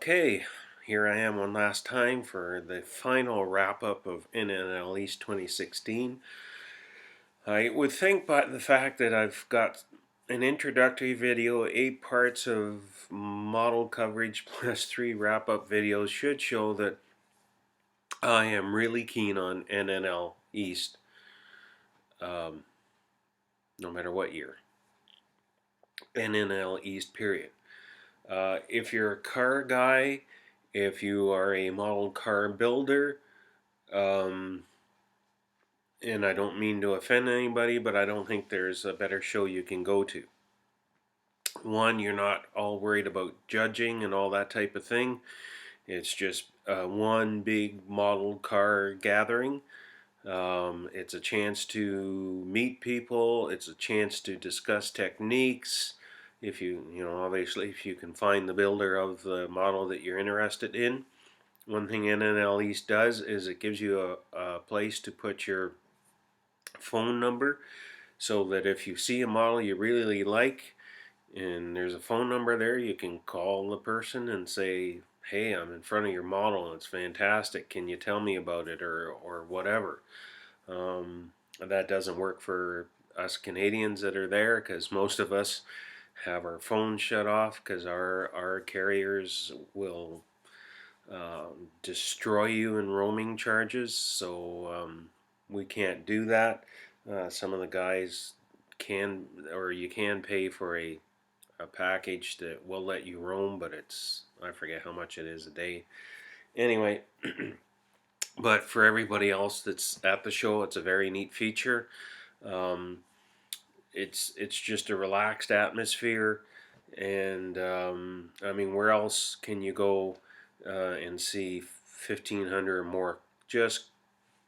Okay, here I am one last time for the final wrap-up of NNL East 2016. I would think by the fact that I've got an introductory video, 8 parts of model coverage plus 3 wrap-up videos should show that I am really keen on NNL East, no matter what year. NNL East, period. If you're a car guy, if you are a model car builder, and I don't mean to offend anybody, but I don't think there's a better show you can go to. One, you're not all worried about judging and all that type of thing. It's just one big model car gathering. It's a chance to meet people. It's a chance to discuss techniques. If obviously, if you can find the builder of the model that you're interested in. One thing NNL East does is it gives you a place to put your phone number, so that if you see a model you really like and there's a phone number there, you can call the person and say, hey, I'm in front of your model and it's fantastic, can you tell me about it, or whatever. That doesn't work for us Canadians that are there, because most of us have our phones shut off because our carriers will destroy you in roaming charges, so we can't do that. Some of the guys can, or you can pay for a package that will let you roam, but I forget how much it is a day. Anyway, but for everybody else that's at the show, it's a very neat feature. Um, it's just a relaxed atmosphere, and I mean, where else can you go and see 1,500 or more just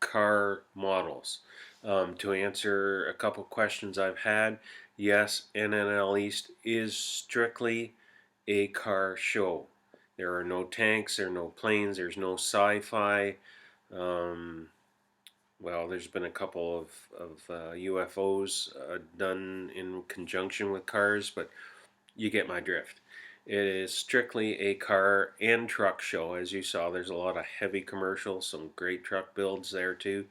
car models? To answer a couple questions I've had, yes, NNL East is strictly a car show. There are no tanks, there are no planes, there's no sci-fi. Um, well, there's been a couple of UFOs done in conjunction with cars, but you get my drift. It is strictly a car and truck show. As you saw, there's a lot of heavy commercials, some great truck builds there too.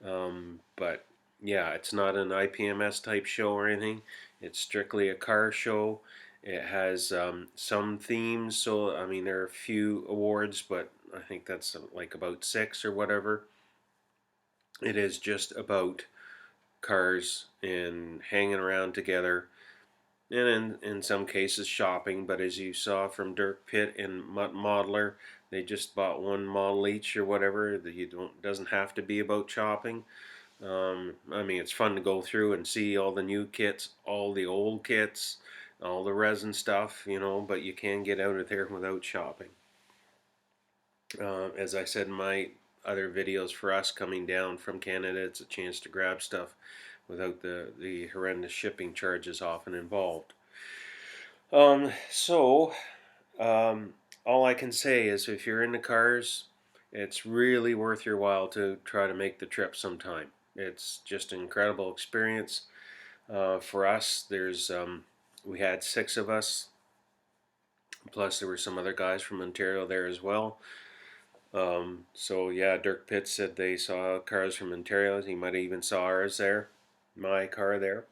But yeah, it's not an IPMS type show or anything. It's strictly a car show. It has some themes, so I mean, there are a few awards, but I think that's like about 6 or whatever. It is just about cars and hanging around together, and in some cases shopping. But as you saw from Dirk Pitt and Mutt Modeler, they just bought one model each or whatever. That you don't doesn't have to be about shopping. I mean, it's fun to go through and see all the new kits, all the old kits, all the resin stuff, but you can get out of there without shopping. As I said in my other videos, for us coming down from Canada, it's a chance to grab stuff without the horrendous shipping charges often involved. So, all I can say is if you're into cars, it's really worth your while to try to make the trip sometime. It's just an incredible experience. For us, we had 6 of us, plus there were some other guys from Ontario there as well. So yeah, Dirk Pitt said they saw cars from Ontario. He might have even saw ours there, my car there.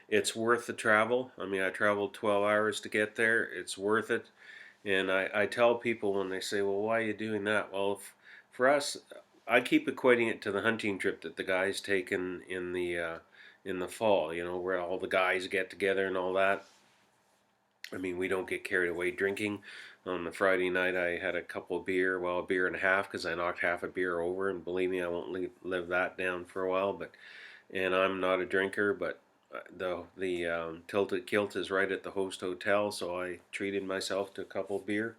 It's worth the travel. I mean, I traveled 12 hours to get there. It's worth it. And I tell people when they say, well, why are you doing that? Well, for us, I keep equating it to the hunting trip that the guys take in the fall, where all the guys get together and all that. I mean, we don't get carried away drinking. On the Friday night, I had a couple of beer, well, a beer and a half, because I knocked half a beer over, and believe me, I won't live that down for a while. And I'm not a drinker, but the Tilted Kilt is right at the host hotel, so I treated myself to a couple of beer,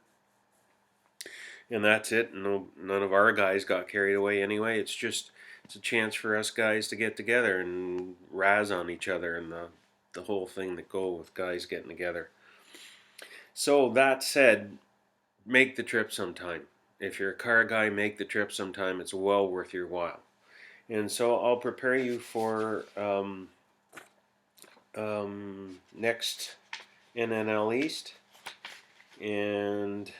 and that's it. None of our guys got carried away anyway. It's a chance for us guys to get together and razz on each other, and the whole thing that go with guys getting together. So that said, make the trip sometime. If you're a car guy, make the trip sometime. It's well worth your while. And so I'll prepare you for next NNL East. And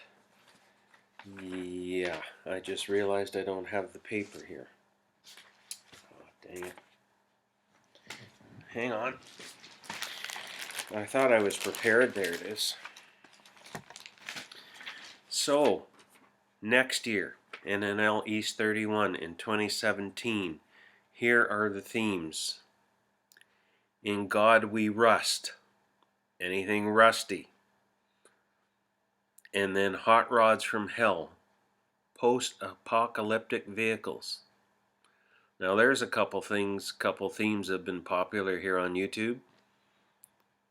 yeah, I just realized I don't have the paper here. Oh, dang it. Hang on. I thought I was prepared. There it is. So, next year, NNL East 31 in 2017. Here are the themes. In God we rust. Anything rusty. And then hot rods from hell. Post-apocalyptic vehicles. Now there's a couple themes that have been popular here on YouTube.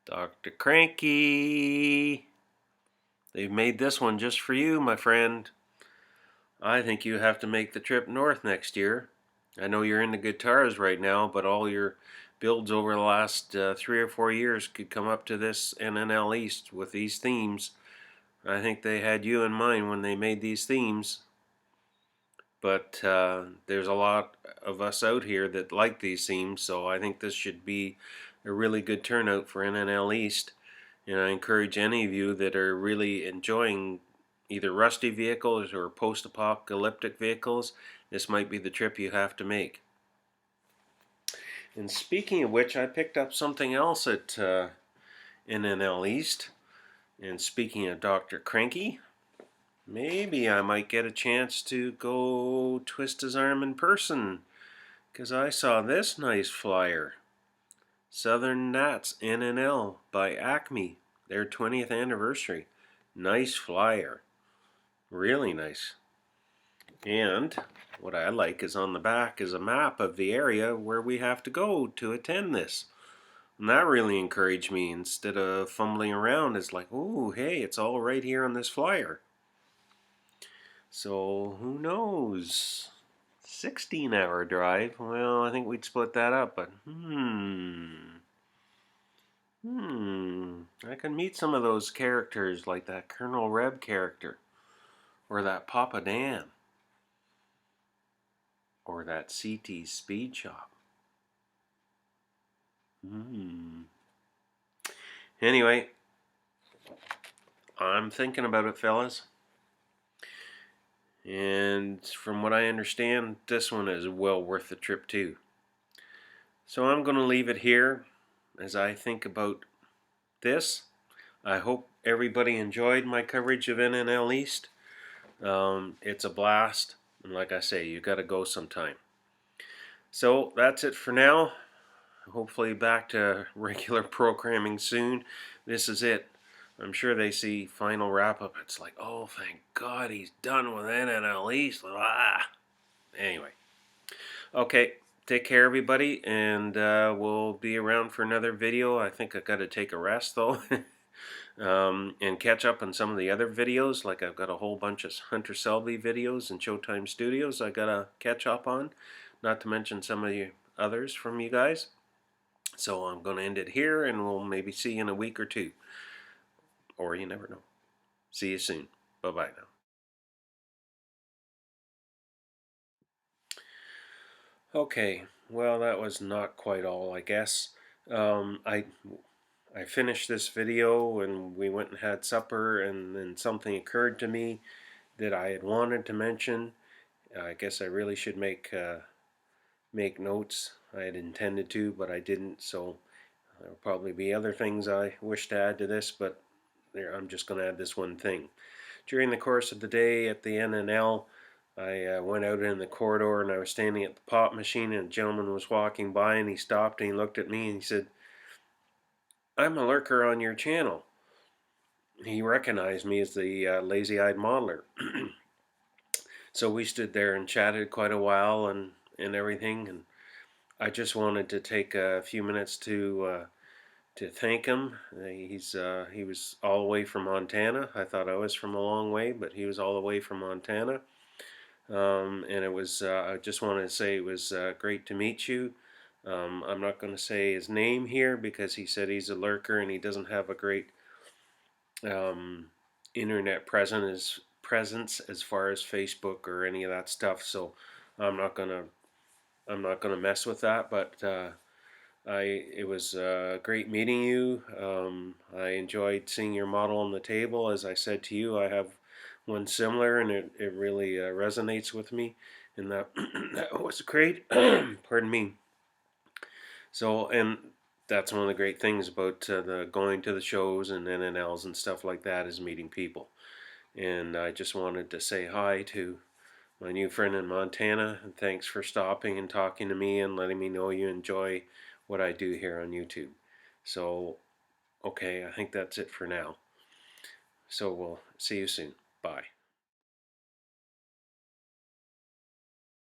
Dr. Cranky. They've made this one just for you, my friend. I think you have to make the trip north next year. I know you're into guitars right now, but all your builds over the last 3 or 4 years could come up to this NNL East with these themes. I think they had you in mind when they made these themes. But there's a lot of us out here that like these themes, so I think this should be a really good turnout for NNL East. And I encourage any of you that are really enjoying either rusty vehicles or post-apocalyptic vehicles, this might be the trip you have to make. And speaking of which, I picked up something else at NNL East. And speaking of Dr. Cranky, maybe I might get a chance to go twist his arm in person, because I saw this nice flyer. Southern Nats NNL by Acme, their 20th anniversary. Nice flyer. Really nice. And what I like is on the back is a map of the area where we have to go to attend this. And that really encouraged me. Instead of fumbling around, it's like, oh, hey, it's all right here on this flyer. So who knows? 16-hour drive. Well, I think we'd split that up, but I can meet some of those characters, like that Colonel Reb character, or that Papa Dan, or that CT Speed Shop. Anyway, I'm thinking about it, fellas. And from what I understand, this one is well worth the trip too. So I'm going to leave it here as I think about this. I hope everybody enjoyed my coverage of NNL East. It's a blast, and like I say, you got to go sometime. So that's it for now. Hopefully back to regular programming soon. This is it. I'm sure they see final wrap up. It's like, oh, thank God he's done with NNL East. Anyway, okay. Take care, everybody, and we'll be around for another video. I think I got to take a rest though. And catch up on some of the other videos. Like I've got a whole bunch of Hunter Selby videos and Showtime Studios I gotta catch up on, not to mention some of the others from you guys. So I'm gonna end it here, and we'll maybe see you in a week or two, or you never know. See you soon. Bye bye now. Okay, well that was not quite all, I guess. I finished this video and we went and had supper, and then something occurred to me that I had wanted to mention. I guess I really should make notes. I had intended to, but I didn't, so there'll probably be other things I wish to add to this, but I'm just going to add this one thing. During the course of the day at the NNL, I went out in the corridor and I was standing at the pop machine, and a gentleman was walking by, and he stopped and he looked at me and he said, "I'm a lurker on your channel." He recognized me as the lazy-eyed modeler. So we stood there and chatted quite a while and everything, and I just wanted to take a few minutes to thank him. He was all the way from Montana. I thought I was from a long way, but he was all the way from Montana. And it was I just wanted to say it was great to meet you. I'm not going to say his name here because he said he's a lurker and he doesn't have a great internet presence as far as Facebook or any of that stuff. So I'm not gonna mess with that. But It was great meeting you. I enjoyed seeing your model on the table. As I said to you, I have one similar, and it really resonates with me, and that that was great. Pardon me. So, and that's one of the great things about the going to the shows and NNLs and stuff like that is meeting people. And I just wanted to say hi to my new friend in Montana, and thanks for stopping and talking to me and letting me know you enjoy what I do here on YouTube. So, okay, I think that's it for now. So we'll see you soon. Bye.